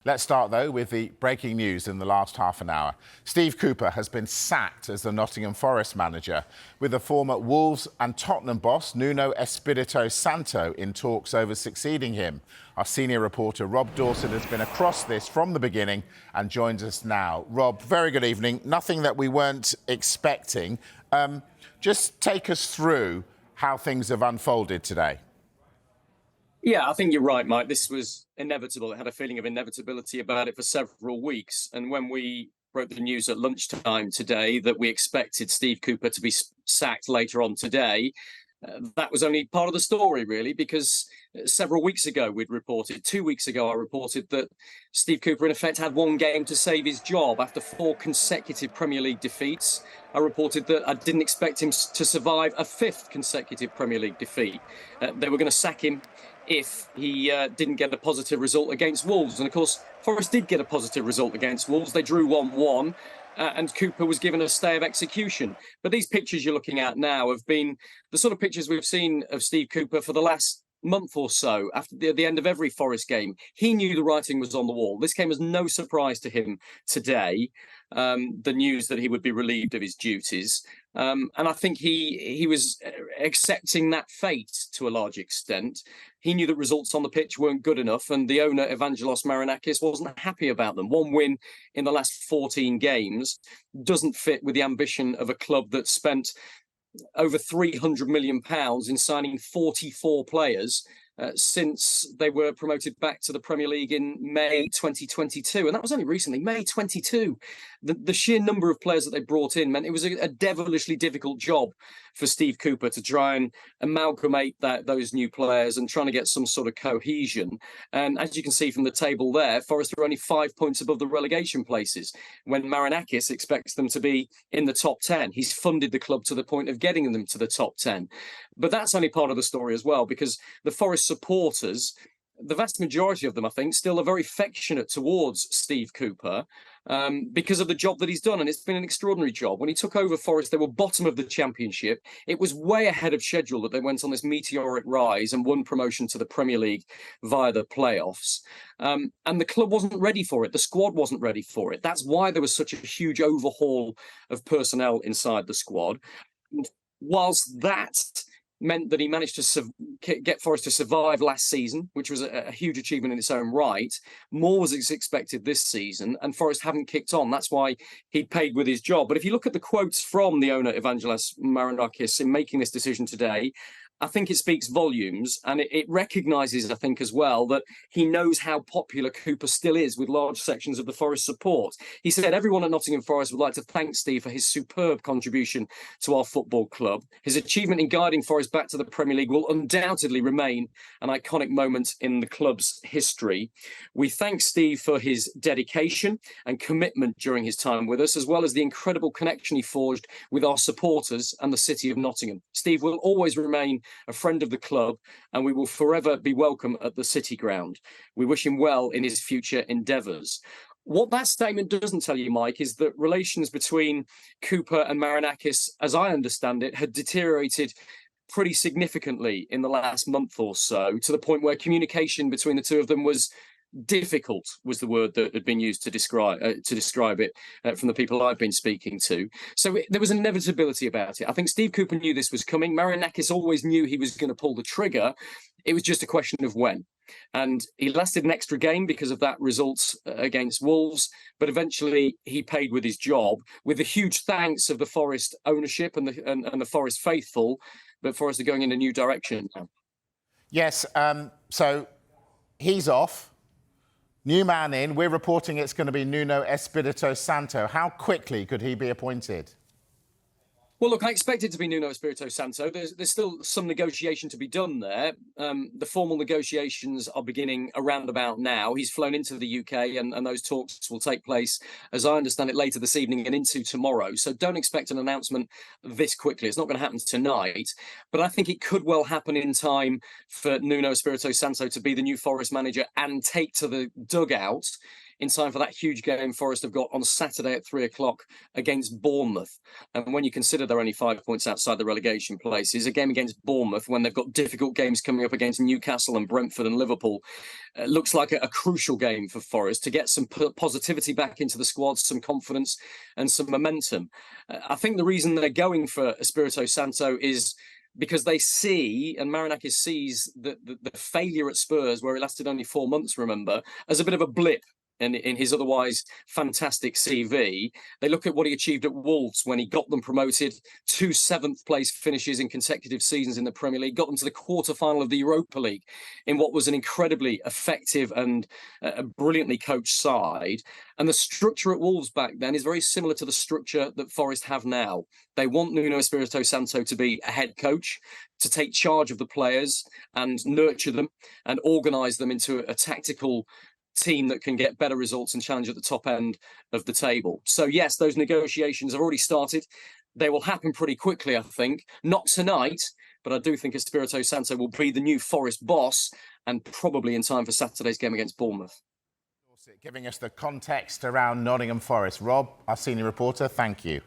Let's start, though, with the breaking news in the last half an hour. Steve Cooper has been sacked as the Nottingham Forest manager, with the former Wolves and Tottenham boss, Nuno Espirito Santo, in talks over succeeding him. Our senior reporter, Rob Dawson, has been across this from the beginning and joins us now. Rob, very good evening. Nothing that we weren't expecting. Just take us through how things have unfolded today. Yeah, I think you're right, Mike. This was inevitable. It had a feeling of inevitability about it for several weeks. And when we broke the news at lunchtime today that we expected Steve Cooper to be sacked later on today, that was only part of the story, really, because several weeks ago we'd reported, 2 weeks ago I reported that Steve Cooper in effect had one game to save his job after 4 consecutive Premier League defeats. I reported that I didn't expect him to survive a 5th consecutive Premier League defeat. They were going to sack him if he didn't get a positive result against Wolves. And of course, Forest did get a positive result against Wolves. They drew 1-1. And Cooper was given a stay of execution. But these pictures you're looking at now have been the sort of pictures we've seen of Steve Cooper for the last month or so. After the end of every Forest game, he knew the writing was on the wall. This came as no surprise to him today, the news that he would be relieved of his duties. And I think he was accepting that fate to a large extent. He knew that results on the pitch weren't good enough, and the owner, Evangelos Marinakis, wasn't happy about them. One win in the last 14 games doesn't fit with the ambition of a club that spent over £300 million in signing 44 players since they were promoted back to the Premier League in May 2022. And that was only recently, May 22. The sheer number of players that they brought in meant it was a devilishly difficult job for Steve Cooper to try and amalgamate those new players and trying to get some sort of cohesion. And as you can see from the table there, Forest are only 5 points above the relegation places when Marinakis expects them to be in the top 10. He's funded the club to the point of getting them to the top 10. But that's only part of the story as well, because the Forest supporters, the vast majority of them, I think, still are very affectionate towards Steve Cooper because of the job that he's done. And it's been an extraordinary job. When he took over Forest, they were bottom of the Championship. It was way ahead of schedule that they went on this meteoric rise and won promotion to the Premier League via the playoffs. And the club wasn't ready for it. The squad wasn't ready for it. That's why there was such a huge overhaul of personnel inside the squad. And whilst that meant that he managed to get Forest to survive last season, which was a huge achievement in its own right. More was expected this season, and Forest haven't kicked on. That's why he paid with his job. But if you look at the quotes from the owner, Evangelos Marinakis, in making this decision today, I think it speaks volumes, and it recognises, I think, as well, that he knows how popular Cooper still is with large sections of the Forest support. He said everyone at Nottingham Forest would like to thank Steve for his superb contribution to our football club. His achievement in guiding Forest back to the Premier League will undoubtedly remain an iconic moment in the club's history. We thank Steve for his dedication and commitment during his time with us, as well as the incredible connection he forged with our supporters and the city of Nottingham. Steve will always remain a friend of the club, and we will forever be welcome at the City Ground. We wish him well in his future endeavours. What that statement doesn't tell you, Mike, is that relations between Cooper and Marinakis, as I understand it, had deteriorated pretty significantly in the last month or so, to the point where communication between the two of them was difficult, was the word that had been used to describe it from the people I've been speaking to. So there was an inevitability about it. I think Steve Cooper knew this was coming. Marinakis always knew he was going to pull the trigger. It was just a question of when. And he lasted an extra game because of that result against Wolves. But eventually he paid with his job, with the huge thanks of the Forest ownership and the Forest faithful. But Forest are going in a new direction now. Yes, so he's off. New man in. We're reporting it's going to be Nuno Espirito Santo. How quickly could he be appointed? Well, look, I expect it to be Nuno Espirito Santo. There's still some negotiation to be done there. The formal negotiations are beginning around about now. He's flown into the UK, and those talks will take place, as I understand it, later this evening and into tomorrow. So don't expect an announcement this quickly. It's not going to happen tonight. But I think it could well happen in time for Nuno Espirito Santo to be the new Forest manager and take to the dugout in time for that huge game Forest have got on Saturday at 3 o'clock against Bournemouth. And when you consider they're only 5 points outside the relegation places, a game against Bournemouth when they've got difficult games coming up against Newcastle and Brentford and Liverpool, looks like a crucial game for Forest to get some positivity back into the squad, some confidence and some momentum. I think the reason they're going for Espirito Santo is because they see, and Marinakis sees, the failure at Spurs, where it lasted only 4 months, remember, as a bit of a blip in his otherwise fantastic CV. They look at what he achieved at Wolves when he got them promoted, 2 seventh-place finishes in consecutive seasons in the Premier League, got them to the quarter-final of the Europa League in what was an incredibly effective and a brilliantly coached side. And the structure at Wolves back then is very similar to the structure that Forest have now. They want Nuno Espirito Santo to be a head coach, to take charge of the players and nurture them and organise them into a tactical team that can get better results and challenge at the top end of the table. So yes, those negotiations have already started. They will happen pretty quickly, I think. Not tonight, but I do think Espirito Santo will be the new Forest boss, and probably in time for Saturday's game against Bournemouth. Giving us the context around Nottingham Forest. Rob, our senior reporter, thank you.